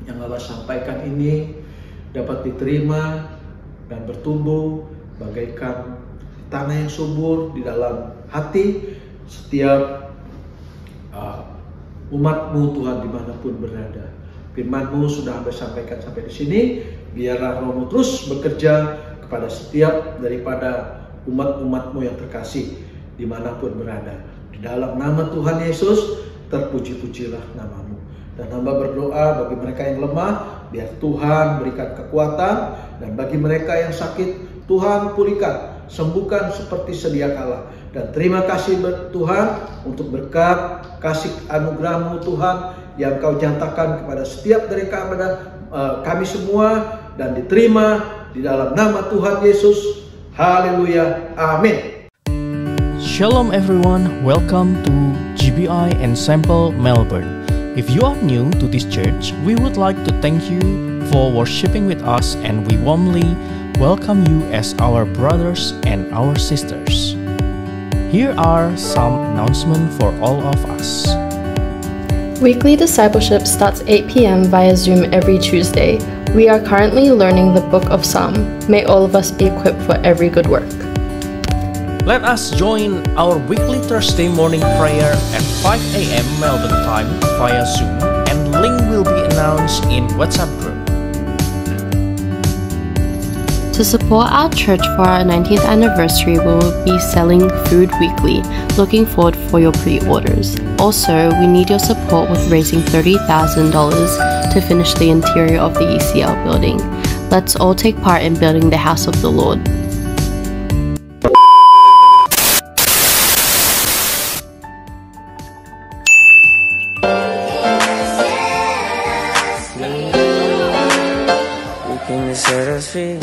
yang hamba sampaikan ini dapat diterima dan bertumbuh bagaikan tanah yang subur di dalam hati setiap umat-Mu, Tuhan, dimanapun berada. Firman-Mu sudah hamba sampaikan sampai di sini. Biarlah Roh-Mu terus bekerja kepada setiap daripada umat-umat-Mu yang terkasih dimanapun berada. Di dalam nama Tuhan Yesus, terpuji-pujilah nama-Mu. Dan hamba berdoa bagi mereka yang lemah, biar Tuhan berikan kekuatan. Dan bagi mereka yang sakit, Tuhan pulihkan, sembuhkan seperti sedia kala. Dan terima kasih Tuhan untuk berkat kasih anugerah-Mu, Tuhan, yang Kau nyatakan kepada setiap dari kami semua, dan diterima di dalam nama Tuhan Yesus. Haleluya. Amin. Shalom everyone, welcome to GBI Ensemble Melbourne. If you are new to this church, we would like to thank you for worshiping with us, and we warmly welcome you as our brothers and our sisters. Here are some announcements for all of us. Weekly discipleship starts 8 p.m. via Zoom every Tuesday. We are currently learning the book of Psalm. May all of us be equipped for every good work. Let us join our weekly Thursday morning prayer at 5 a.m. Melbourne time via Zoom, and link will be announced in WhatsApp group. To support our church for our 19th anniversary, we will be selling food weekly. Looking forward for your pre-orders. Also, we need your support with raising $30,000 to finish the interior of the ECL building. Let's all take part in building the house of the Lord. Can you set us free?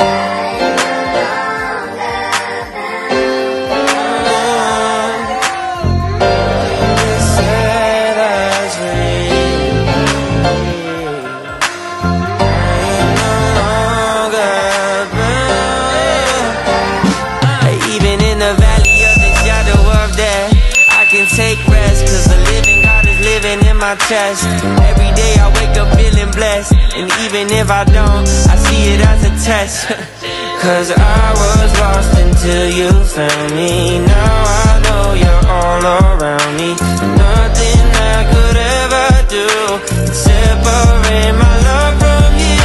Take rest, cause the living God is living in my chest. Every day I wake up feeling blessed, and even if I don't, I see it as a test. Cause I was lost until you found me. Now I know you're all around me. Nothing I could ever do can separate my love from you.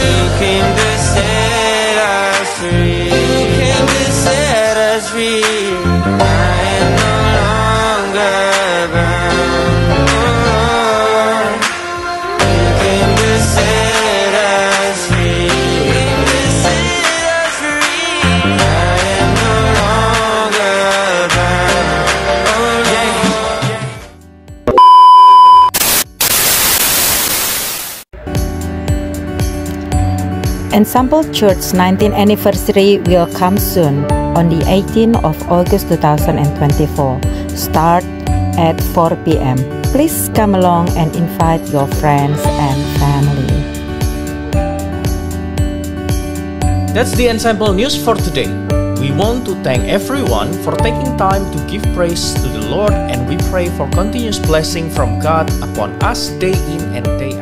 You came to set us free. You came to set us free. Ensemble Church 19th anniversary will come soon on the 18th of August 2024. Start at 4 p.m. Please come along and invite your friends and family. That's the Ensemble news for today. We want to thank everyone for taking time to give praise to the Lord, and we pray for continuous blessing from God upon us day in and day out.